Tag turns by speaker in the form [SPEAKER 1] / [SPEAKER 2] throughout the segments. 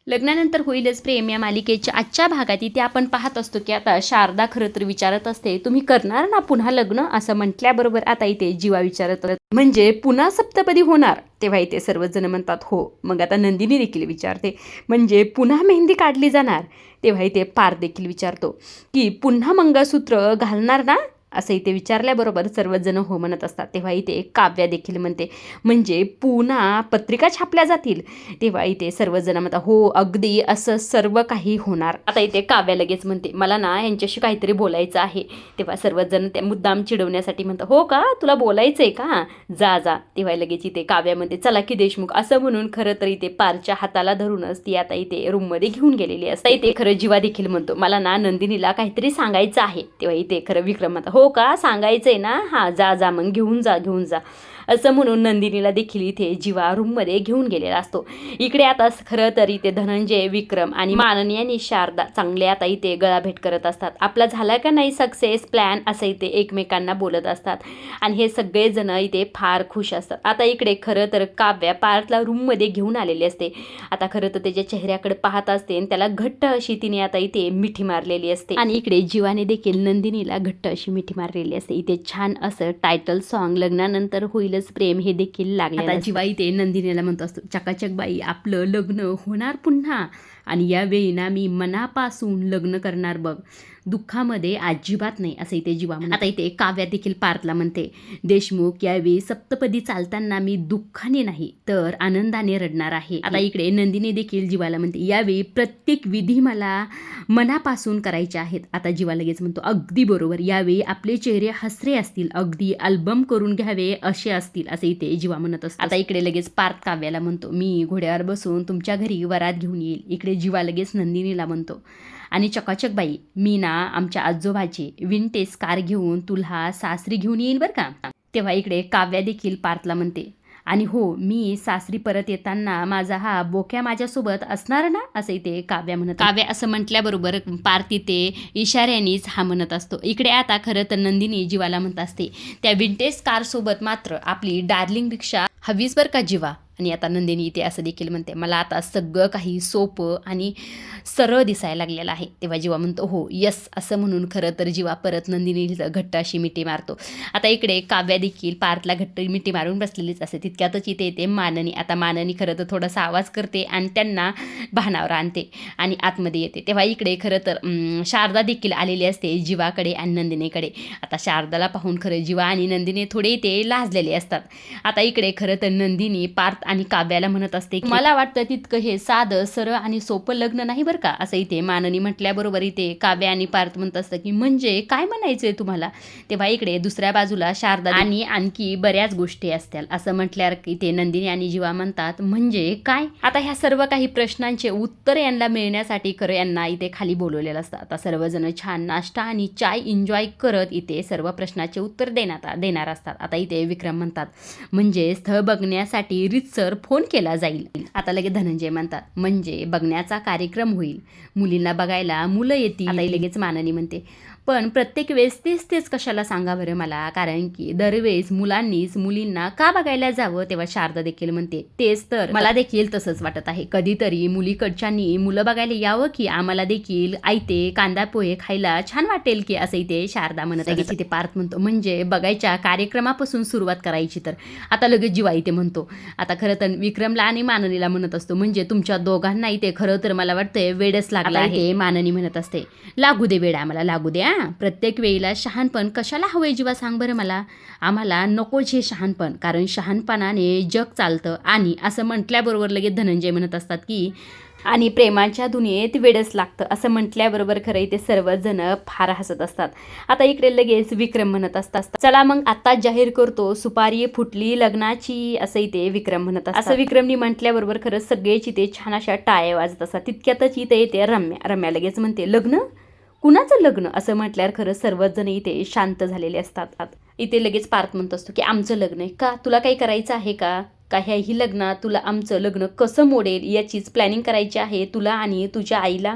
[SPEAKER 1] लग्नानंतर होईलच प्रेम या मालिकेच्या आजच्या भागात इथे आपण पाहत असतो की आता शारदा खरं तर विचारत असते, तुम्ही करणार ना पुन्हा लग्न? असं म्हटल्याबरोबर आता इथे जीवा विचारत म्हणजे पुन्हा सप्तपदी होणार? तेव्हा इथे सर्वजण म्हणतात हो. मग आता नंदिनी देखील विचारते, म्हणजे पुन्हा मेहंदी काढली जाणार? तेव्हा इथे पार्थ देखील विचारतो की पुन्हा मंगळसूत्र घालणार ना? असं इथे विचारल्याबरोबर सर्वजण हो म्हणत असतात. तेव्हा इथे काव्या देखील म्हणते, म्हणजे पुन्हा पत्रिका छापल्या जातील? तेव्हा इथे सर्वजण म्हणतात हो अगदी असं सर्व काही होणार. आता इथे काव्या लगेच म्हणते, मला ना यांच्याशी काहीतरी बोलायचं आहे. तेव्हा सर्वजण त्या मुद्दाम चिडवण्यासाठी म्हणतात, हो का, तुला बोलायचं आहे का, जा जा. तेव्हा लगेच इथे काव्या म्हणते, चला की देशमुख. असं म्हणून खरं तर इथे पारच्या हाताला धरूनच ती आता इथे रूममध्ये घेऊन गेलेली असते. इथे खरं जीवा देखील म्हणतो, मला ना नंदिनीला काहीतरी सांगायचं आहे. तेव्हा इथे खरं विक्रम म्हणतात, हो का, सांगायचंय ना, हा जा जा मग, घेऊन जा. असं म्हणून नंदिनीला देखील इथे जीवा रूममध्ये घेऊन गेलेला असतो. इकडे आता खरं तर इथे धनंजय, विक्रम आणि माननी आणि शारदा चांगले आता इथे गळाभेट करत असतात. आपला झाला का नाही सक्सेस प्लॅन, असं इथे एकमेकांना बोलत असतात आणि हे सगळेजण इथे फार खुश असतात. आता इकडे खरं तर काव्या पार्थला रूममध्ये घेऊन आलेली असते. आता खरं तर त्याच्या चेहऱ्याकडे पाहत असते आणि त्याला घट्ट अशी तिने आता इथे मिठी मारलेली असते आणि इकडे जीवाने देखील नंदिनीला घट्ट अशी मिठी मारलेली असते. इथे छान असं टायटल सॉन्ग लग्नानंतर होईलच प्रेम हे देखील लागले. आता जीवा इथे नंदिनीला म्हणतो असतो, चकाचक बाई आपलं लग्न होणार पुन्हा, आणि यावेळी ना मी मनापासून लग्न करणार बघ, दुःखामध्ये अजिबात नाही, असं इथे जीवा म्हणते. आता इथे काव्या देखील पार्थला म्हणते, देशमुख यावेळी सप्तपदी चालताना मी दुःखाने नाही तर आनंदाने रडणार आहे. आता इकडे नंदिनी देखील जीवाला म्हणते, यावेळी प्रत्येक विधी मला मनापासून करायचे आहेत. आता जीवा लगेच म्हणतो, अगदी बरोबर, यावेळी आपले चेहरे हसरे असतील, अगदी अल्बम करून घ्यावे असे असतील, असे इथे जीवा म्हणत असतो. आता इकडे लगेच पार्थ काव्याला म्हणतो, मी घोड्यावर बसून तुमच्या घरी वरात घेऊन येईल. इकडे जीवा लगेच नंदिनीला म्हणतो, आणि चकाचक बाई मी ना आमच्या आजोबाची विंटेज कार घेऊन तुला सासरी घेऊन येईल बरं का. तेव्हा इकडे काव्या देखील पार्थला म्हणते, आणि हो मी सासरी परत येताना माझा हा बोक्या माझ्यासोबत असणार ना, असं इथे काव्या म्हणत. काव्या असं म्हटल्याबरोबर पार्थ इथे इशाऱ्यानेच हा म्हणत असतो. इकडे आता खरं तर नंदिनी जीवाला म्हणत असते, त्या विंटेज कारसोबत मात्र आपली डार्लिंग रिक्षा हवीच बरं का जीवा. आणि आता नंदिनी इथे असं देखील म्हणते, मला आता सगळं काही सोपं आणि सरळ दिसायला लागलेलं आहे. तेव्हा जीवा म्हणतो हो यस, असं म्हणून खरं तर जीवा परत नंदिनीला घट्ट अशी मिठी मारतो. आता इकडे काव्या देखील पार्थला घट्ट मिठी मारून बसलेलीच असते. तितक्यातच इथे येते माननी. आता माननी खरं तर थोडासा आवाज करते आणि त्यांना भानावर आणते आणि आतमध्ये येते. तेव्हा इकडे खरं तर शारदा देखील आलेली असते जीवाकडे आणि नंदिनीकडे. आता शारदाला पाहून खरं जीवा आणि नंदिनी थोडे ते लाजलेले असतात. आता इकडे खरं तर नंदिनी पार्थ आणि काव्याला म्हणत असते, मला वाटतं तितकं हे साधं सरळ आणि सोपं लग्न नाही बरं का, असं इथे माननी म्हटल्याबरोबर इथे काव्या आणि पार्थ म्हणत असतं की म्हणजे काय म्हणायचंय तुम्हाला. तेव्हा इकडे दुसऱ्या बाजूला शारदा आणि आणखी बऱ्याच गोष्टी असतील, असं म्हटल्यावर इथे नंदिनी आणि जीवा म्हणतात, म्हणजे काय. आता ह्या सर्व काही प्रश्नांचे उत्तर यांना मिळण्यासाठी खरं यांना इथे खाली बोलवलेलं असतं. आता सर्वजण छान नाश्ता आणि चाय एन्जॉय करत इथे सर्व प्रश्नाचे उत्तर देणार असतात. आता इथे विक्रम म्हणतात, म्हणजे स्थळ बघण्यासाठी रीतसर फोन केला जाईल. आता लगेच धनंजय म्हणतात, म्हणजे बघण्याचा कार्यक्रम होईल, मुलींना बघायला मुलं येतील. आता लगेच माननी म्हणते, पण प्रत्येक वेळेस तेच कशाला सांगा बरं मला, कारण की दरवेळेस मुलांनीच मुलींना का बघायला जावं. तेव्हा शारदा देखील म्हणते, तेच तर मला देखील तसंच वाटत आहे, कधीतरी मुलीकडच्यांनी मुलं बघायला यावं की आम्हाला देखील आयते कांदा पोहे खायला छान वाटेल की, असं इथे शारदा म्हणत आहे. इथे पार्थ म्हणतो, म्हणजे बघायच्या कार्यक्रमापासून सुरुवात करायची तर. आता लगेच जीवा इथे म्हणतो, आता खरं तर विक्रमला आणि माननीला म्हणत असतो, म्हणजे तुमच्या दोघांना इथे खरं तर मला वाटतंय वेडच लागला आहे. माननी म्हणत असते, लागू दे वेड आम्हाला, लागू दे. प्रत्येक वेळेला शहाणपण कशाला हवंय जीवा, सांग बरं मला. आम्हाला नकोच हे शहाणपण, कारण शहाणपणाने जग चालतं. आणि असं म्हटल्याबरोबर लगेच धनंजय म्हणत असतात की आणि प्रेमाच्या दुनियेत वेडच लागतं, असं म्हटल्याबरोबर खरं इथे सर्वजण फार हसत असतात. आता इकडे लगेच विक्रम म्हणत असतात, चला मग आता जाहीर करतो सुपारी फुटली लग्नाची, असं इथे विक्रम म्हणत असतात. असं विक्रमनी म्हटल्याबरोबर खरं सगळेच इथे छान अशा टाळ्या वाजत असतात. तितक्यातच इथे येते रम्या लगेच म्हणते, लग्न कुणाचं लग्न, असं म्हटल्यावर खरं सर्वच जण इथे शांत झालेले असतात. इथे लगेच पार्थ म्हणत असतो की आमचं लग्न आहे का, तुला काही करायचं आहे का, ह्याही लग्नात तुला आमचं लग्न कसं मोडेल याचीच प्लॅनिंग करायची आहे तुला आणि तुझ्या आईला,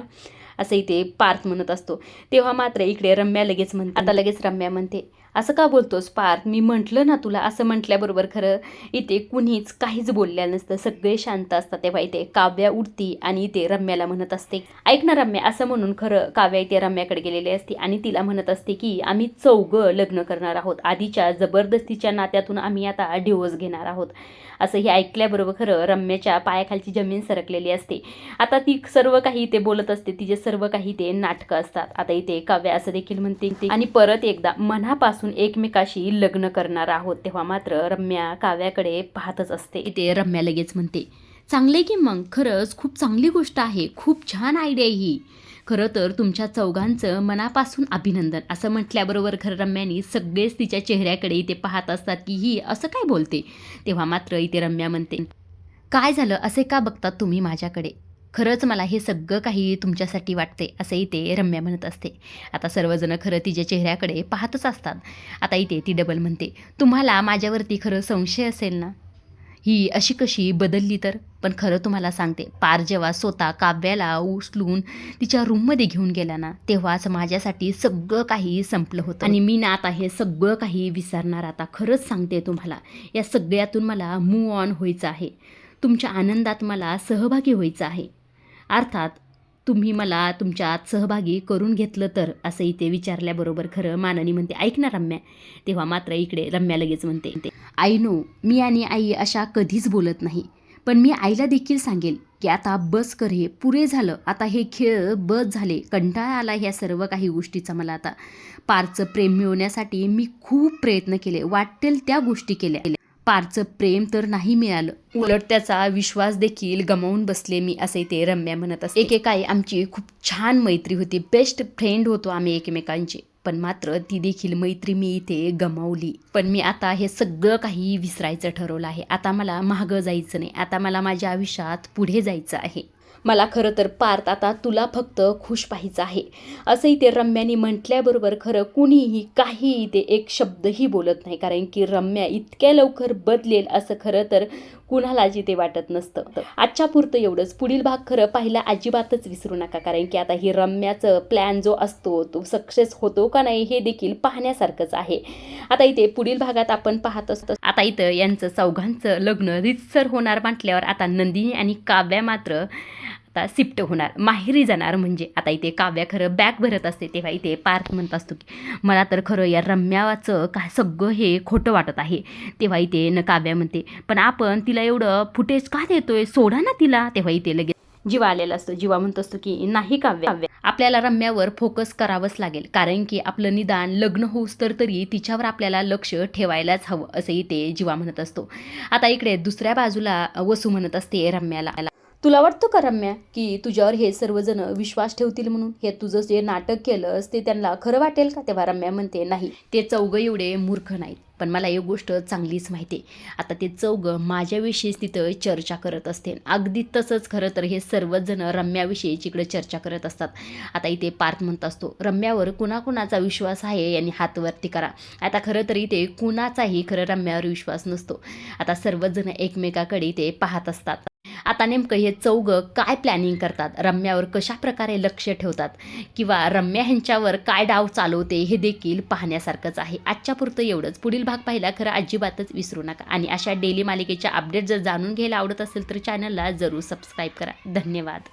[SPEAKER 1] असं इथे पार्थ म्हणत असतो. तेव्हा मात्र इकडे रम्या लगेच म्हणते, आता लगेच रम्या म्हणते, असं का बोलतोस पार्थ, मी म्हटलं ना तुला, असं म्हटल्याबरोबर खरं इथे कुणीच काहीच बोललेलं नसतं, सगळे शांत असतात. तेव्हा इथे काव्या उठती आणि इथे रम्याला म्हणत असते, ऐक ना रम्या, असं म्हणून खरं काव्या इथे रम्याकडे गेलेली असते आणि तिला म्हणत असते की आम्ही चौघं लग्न करणार आहोत, आधीच्या जबरदस्तीच्या नात्यातून आम्ही आता डिवोर्स घेणार आहोत. असं हे ऐकल्याबरोबर खरं रम्याच्या पायाखालची जमीन सरकलेली असते. आता ती सर्व काही ते बोलत असते, तिचे सर्व काही ते नाटकं असतात. आता इथे काव्या असं देखील म्हणते आणि परत एकदा मनापासून एकमेकाशी लग्न करणार आहोत. तेव्हा मात्र रम्या काव्याकडे पाहतच असते. इथे रम्या लगेच म्हणते, चांगले की मग, खरंच खूप चांगली गोष्ट आहे, खूप छान आयडिया ही. खरं तर तुमच्या चौघांचं मनापासून अभिनंदन. असं म्हटल्याबरोबर खरं रम्यानी सगळेच तिच्या चेहऱ्याकडे इथे पाहत असतात की ही असं काय बोलते. तेव्हा मात्र इथे रम्या म्हणते, काय झालं, असे का बघतात तुम्ही माझ्याकडे, खरंच मला हे सगळं काही तुमच्यासाठी वाटते, असं इथे रम्या म्हणत असते. आता सर्वजण खरं तिच्या चेहऱ्याकडे पाहतच असतात. आता इथे ती डबल म्हणते, तुम्हाला माझ्यावरती खरं संशय असेल ना, ही अशी कशी बदलली तर. पण खरं तुम्हाला सांगते, पार जेव्हा स्वतः काव्याला उचलून तिच्या रूममध्ये घेऊन गेला ना, तेव्हाच माझ्यासाठी सगळं काही संपलं होतं आणि मी ना आता हे सगळं काही विसरणार. आता खरंच सांगते तुम्हाला, या सगळ्यातून मला मूव्ह ऑन व्हायचं आहे, तुमच्या आनंदात मला सहभागी व्हायचं आहे. अर्थात तुम्ही मला तुमच्यात सहभागी करून घेतलं तर, असं इथे विचारल्याबरोबर खरं माननी म्हणते, ऐक ना रम्या. तेव्हा मात्र इकडे रम्या लगेच म्हणते, आई नो, मी आणि आई अशा कधीच बोलत नाही, पण मी आईला देखील सांगेल की आता बस कर, हे पुरे झालं, आता हे खेळ बस झाले, कंटाळा आला ह्या सर्व काही गोष्टीचा मला. आता पारचं प्रेम मिळवण्यासाठी मी खूप प्रयत्न केले, वाटेल त्या गोष्टी केल्या, पारचं प्रेम तर नाही मिळालं, उलट त्याचा विश्वास देखील गमावून बसले मी, असे ते रम्या म्हणत असते. एकेकाळी आमची खूप छान मैत्री होती, बेस्ट फ्रेंड होतो आम्ही एकमेकांचे, पण मात्र ती देखील मैत्री मी इथे गमावली. पण मी आता हे सगळं काही विसरायचं ठरवलं आहे. आता मला मागं जायचं नाही, आता मला माझ्या आयुष्यात पुढे जायचं आहे. मला खरं तर पार्थ आता तुला फक्त खुश पाहायचं आहे, असं इथे रम्याने म्हटल्याबरोबर खरं कुणीही काही इथे एक शब्दही बोलत नाही, कारण की रम्या इतक्या लवकर बदलेल असं खरं तर कुणालाच इथे वाटत नसतं. आजच्या पुरतं एवढंच. पुढील भाग खरं पाहिला अजिबातच विसरू नका, कारण की आता ही रम्याचं प्लॅन जो असतो तो सक्सेस होतो का नाही हे देखील पाहण्यासारखंच आहे. आता इथे पुढील भागात आपण पाहत असतो, आता इथं यांचं चौघांचं लग्न रितसर होणार म्हटल्यावर आता नंदिनी आणि काव्या मात्र आता शिफ्ट होणार, माहेरी जाणार. म्हणजे आता इथे काव्या खरं बॅग भरत असते, तेव्हा इथे पार्थ म्हणत असतो की मला तर खरं या रम्याचं काय सगळं हे खोटं वाटत आहे. तेव्हा इथे न काव्या म्हणते, पण आपण तिला एवढं फुटेज का देतोय, सोडा ना तिला. तेव्हा इथे लगेच जीवा आलेला असतो. जीवा म्हणत असतो की नाही काव्या, आपल्याला रम्यावर फोकस करावंच लागेल, कारण की आपलं निदान लग्न होऊस तर तरी तिच्यावर आपल्याला लक्ष ठेवायलाच हवं, असंही ते जीवा म्हणत असतो. आता इकडे दुसऱ्या बाजूला वसू म्हणत असते रम्याला, तुला वाटतं का रम्या की तुझ्यावर हे सर्वजण विश्वास ठेवतील म्हणून, हे तुझं जे नाटक केलंस ते त्यांना खरं वाटेल का. तेव्हा रम्या म्हणते, नाही, ते चौघं एवढे मूर्ख नाहीत, पण मला एक गोष्ट चांगलीच माहिती आहे, आता ते चौघं माझ्याविषयीच तिथं चर्चा करत असते. अगदी तसंच खरं तर हे सर्वजण रम्याविषयी इकडे चर्चा करत असतात. आता इथे पार्थ म्हणत असतो, रम्यावर कुणाकुणाचा विश्वास आहे यांनी हातवरती करा. आता खरं तर इथे कुणाचाही खरं रम्यावर विश्वास नसतो. आता सर्वजण एकमेकाकडे ते पाहत असतात. आता नेमकं हे चौघं काय प्लॅनिंग करतात, रम्यावर कशा प्रकारे लक्ष ठेवतात, किंवा रम्या ह्यांच्यावर काय डाव चालवते हे देखील पाहण्यासारखंच आहे. आजच्या पुरतं एवढंच. पुढील भाग पाहिला खरं अजिबातच विसरू नका, आणि अशा डेली मालिकेच्या अपडेट जर जाणून घ्यायला आवडत असेल तर चॅनलला जरूर सबस्क्राईब करा. धन्यवाद.